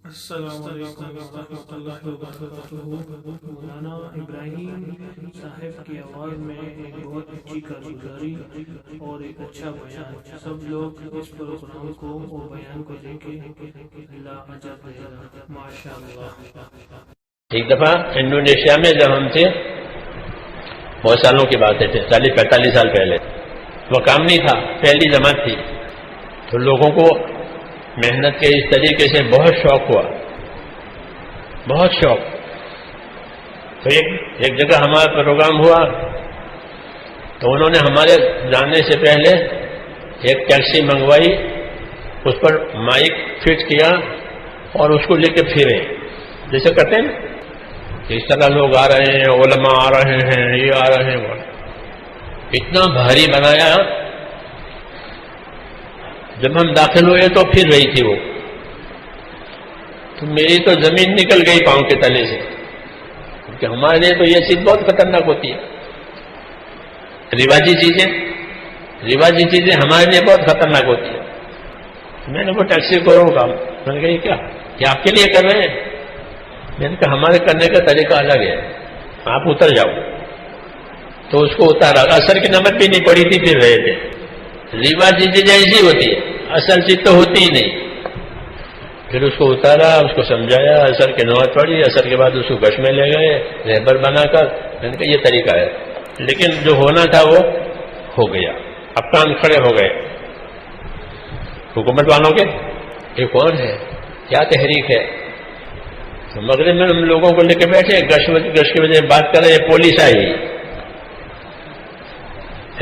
السلام علیکم ورحمۃ اللہ وبرکاتہ۔ مولانا ابراہیم صاحب کی آواز میں ایک بہت اچھی کارگزاری اور ایک اچھا بیان۔ سب لوگ اس پروگرام کو اور بیان کو دیکھیں، اللہ اجر دے گا، ماشاء اللہ۔ ایک دفعہ انڈونیشیا میں جب ہم تھے، بہت سالوں کی بات ہے، 40-45 سال پہلے، وہ کام نہیں تھا، پہلی جماعت تھی، تو لوگوں کو محنت کے اس طریقے سے بہت شوق ہوا، بہت شوق۔ تو ایک جگہ ہمارا پروگرام ہوا، تو انہوں نے ہمارے جانے سے پہلے ایک ٹیکسی منگوائی، اس پر مائک فٹ کیا اور اس کو لے کے پھرے، جیسے کہتے ہیں اس طرح لوگ آ رہے ہیں، علماء آ رہے ہیں، یہ آ رہے ہیں، وہ اتنا بھاری بنایا۔ جب ہم داخل ہوئے تو پھر رہی تھی وہ، تو میری تو زمین نکل گئی پاؤں کے تلے سے، کیونکہ ہمارے لیے تو یہ چیز بہت خطرناک ہوتی ہے، رواجی چیزیں ہمارے لیے بہت خطرناک ہوتی ہے۔ میں نے وہ ٹیکسی کو روکا، میں نے کہا یہ کیا آپ کے لیے کر رہے ہیں؟ میں نے کہا ہمارے کرنے کا طریقہ الگ ہے، آپ اتر جاؤ۔ تو اس کو اتارا، اثر کی نمک بھی نہیں پڑی تھی، پھر رہے تھے۔ رواجی چیزیں ایسی ہوتی ہے، اصل چیز تو ہوتی ہی نہیں۔ پھر اس کو اتارا، اس کو سمجھایا، اثر کی نمک پڑی، اثر کے بعد اس کو گش میں لے گئے رہبر بنا کر۔ میں نے کہا یہ طریقہ ہے، لیکن جو ہونا تھا وہ ہو گیا، اب کان کھڑے ہو گئے حکومت والوں کے۔ یہ کون ہے، کیا تحریک ہے؟ تو مغرب میں ہم لوگوں کو لے کے بیٹھے، گش کی وجہ سے بات کر رہے، پولیس آئی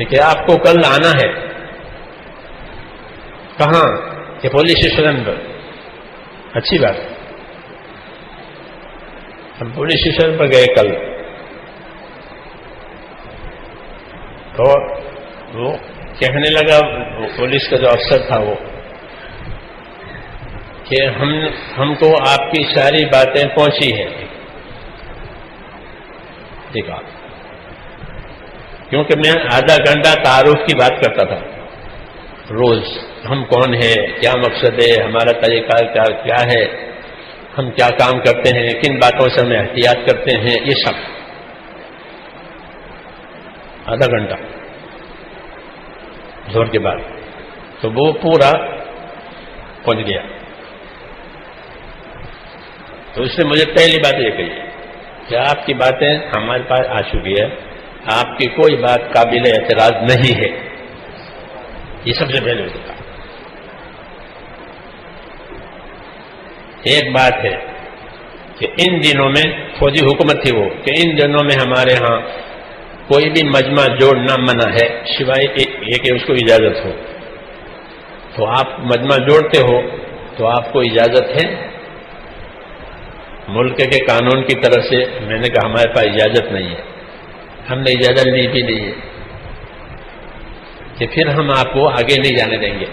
کہ آپ کو کل آنا ہے۔ کہاں؟ کہ پولیس اسٹیشن پر۔ اچھی بات، ہم پولیس اسٹیشن پر گئے کل، تو وہ کہنے لگا، وہ پولیس کا جو افسر تھا وہ، کہ ہم کو آپ کی ساری باتیں پہنچی ہیں، ٹھیک ہے، کیونکہ میں آدھا گھنٹہ تعارف کی بات کرتا تھا روز، ہم کون ہیں، کیا مقصد ہے، ہمارا طریقہ کیا ہے، ہم کیا کام کرتے ہیں، کن باتوں سے ہم احتیاط کرتے ہیں، یہ سب آدھا گھنٹہ زور کے بعد، تو وہ پورا پہنچ گیا۔ تو اس نے مجھے پہلی بات یہ کہی کہ آپ کی باتیں ہمارے پاس آ چکی ہے، آپ کی کوئی بات قابل اعتراض نہیں ہے، یہ سب سے پہلے ہوتا۔ ایک بات ہے کہ ان دنوں میں فوجی حکومت تھی وہ، کہ ان دنوں میں ہمارے ہاں کوئی بھی مجمع جوڑنا منع ہے، سوائے یہ کہ اس کو اجازت ہو۔ تو آپ مجمع جوڑتے ہو تو آپ کو اجازت ہے ملک کے قانون کی طرف سے؟ میں نے کہا ہمارے پاس اجازت نہیں ہے، ہم نے اجازت لی بھی نہیں ہے، کہ پھر ہم آپ کو آگے نہیں جانے دیں گے،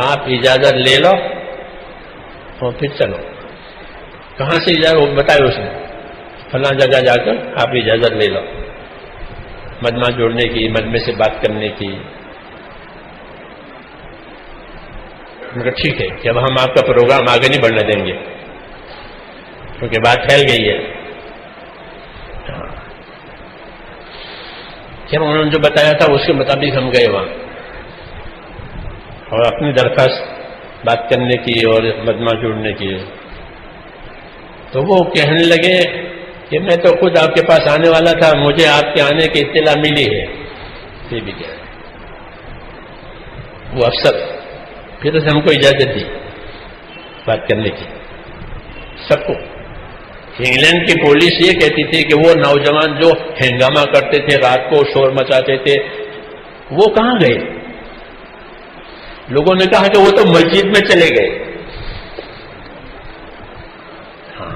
آپ اجازت لے لو اور پھر چلو۔ کہاں سے اجازت بتائے اس نے؟ فلاں جگہ جا کر آپ اجازت لے لو مجمع جوڑنے کی، مجمع سے بات کرنے کی۔ میں کہا ٹھیک ہے، کہ اب ہم آپ کا پروگرام آگے نہیں بڑھنے دیں گے، کیونکہ بات پھیل گئی ہے۔ کہ انہوں نے جو بتایا تھا اس کے مطابق ہم گئے وہاں، اور اپنی درخواست بات کرنے کی اور مجمع جوڑنے کی۔ تو وہ کہنے لگے کہ میں تو خود آپ کے پاس آنے والا تھا، مجھے آپ کے آنے کی اطلاع ملی ہے۔ یہ بھی کیا ہے، وہ افسر پھر سے ہم کو اجازت دی بات کرنے کی، سب کو۔ انگلینڈ کی پولیس یہ کہتی تھی کہ وہ نوجوان جو ہنگامہ کرتے تھے، رات کو شور مچاتے تھے، وہ کہاں گئے؟ لوگوں نے کہا کہ وہ تو مسجد میں چلے گئے۔ ہاں،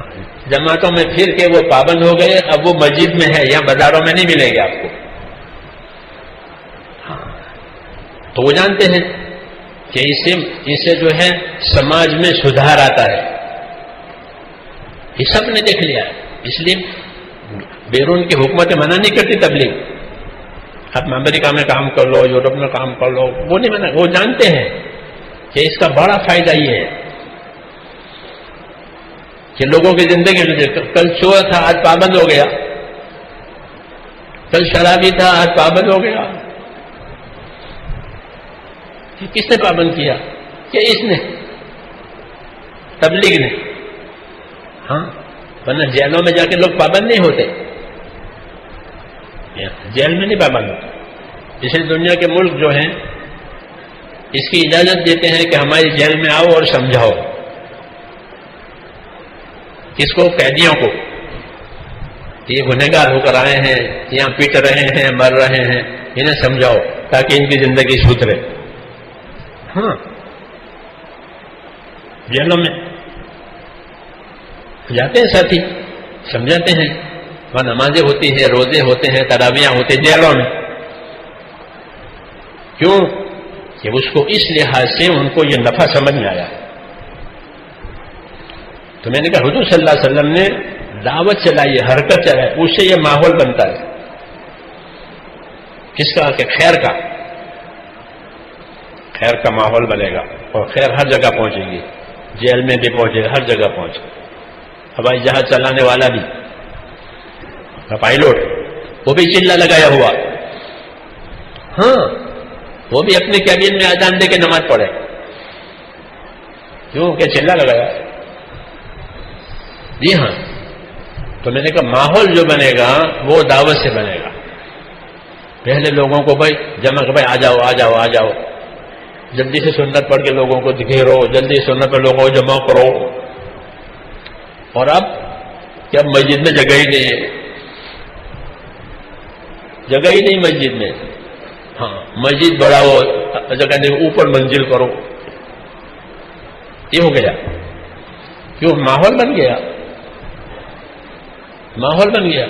جماعتوں میں پھر کے وہ پابند ہو گئے، اب وہ مسجد میں ہے، یہاں بازاروں میں نہیں ملیں گے آپ کو۔ ہاں، تو وہ جانتے ہیں کہ اس سے جو ہے سماج میں سدھار آتا ہے، یہ سب نے دیکھ لیا ہے۔ اس لیے بیرون کی حکومتیں منع نہیں کرتی تبلیغ، آپ امریکہ میں کام کر لو، یورپ میں کام کر لو، وہ نہیں منع، وہ جانتے ہیں کہ اس کا بڑا فائدہ یہ ہے کہ لوگوں کی زندگی میں کل چور تھا آج پابند ہو گیا، کل شرابی تھا آج پابند ہو گیا. کہ کس نے پابند کیا؟ کہ اس نے، تبلیغ نے. ہاں، ورنہ جیلوں میں جا کے لوگ پابند نہیں ہوتے، جیل میں نہیں پابند ہوتے. اس لیے دنیا کے ملک جو ہیں اس کی اجازت دیتے ہیں کہ ہماری جیل میں آؤ اور سمجھاؤ. کس کو؟ قیدیوں کو. یہ گنہگار ہو کر آئے ہیں، یہاں پیٹ رہے ہیں، مر رہے ہیں، انہیں سمجھاؤ تاکہ ان کی زندگی سدھرے. ہاں، جیلوں میں جاتے ہیں ساتھی، سمجھاتے ہیں. وہاں نمازیں ہوتی ہیں، روزے ہوتے ہیں، تراویحیں ہوتے ہیں جیلوں میں. کیوں؟ کہ اس کو اس لحاظ سے ان کو یہ نفع سمجھ میں آیا. تو میں نے کہا حضور صلی اللہ علیہ وسلم نے دعوت چلائی ہے، حرکت چلائی، اس سے یہ ماحول بنتا ہے. کس کا؟ کہ خیر کا. خیر کا ماحول بنے گا اور خیر ہر جگہ پہنچے گی. جیل میں بھی پہنچے گا، ہر جگہ پہنچے گا. ہوائی جہاز چلانے والا بھی، پائلٹ، وہ بھی چلا لگایا ہوا. ہاں، وہ بھی اپنے کیبن میں اذان دے کے نماز پڑھے. کیوں؟ کہ چلا لگایا. جی ہاں. تو میں نے کہا ماحول جو بنے گا وہ دعوت سے بنے گا. پہلے لوگوں کو بھائی جمع کر، بھائی آ جاؤ آ جاؤ آ جاؤ، جلدی سے سنت پڑھ کے لوگوں کو گھیرو، جلدی سے سنت پر لوگوں کو جمع کرو. اور اب کہ اب مسجد میں جگہ ہی نہیں ہے، جگہ ہی نہیں مسجد میں. ہاں، مسجد بڑھاؤ، جگہ نہیں، اوپر منزل کرو. یہ ہو گیا. کیوں؟ ماحول بن گیا، ماحول بن گیا.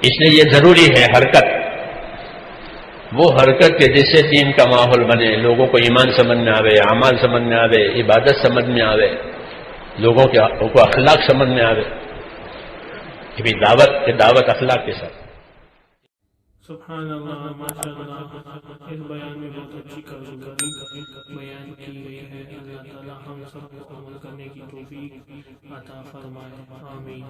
اس لیے یہ ضروری ہے حرکت، وہ حرکت کے جس سے دین کا ماحول بنے، لوگوں کو ایمان سمجھ میں آوے، اعمال سمجھ میں آوے، عبادت سمجھ میں آوے، لوگوں کو اخلاق سمجھ میں آوے. کہ بھی دعوت اخلاق کے ساتھ. سبحان اللہ، ماشاء اللہ. اس بیان میں بہت اچھی کارگزاری بیان کی گئی ہے. اللہ تعالیٰ ہم سب کو عمل کرنے کی توفیق عطا فرمائے. آمین.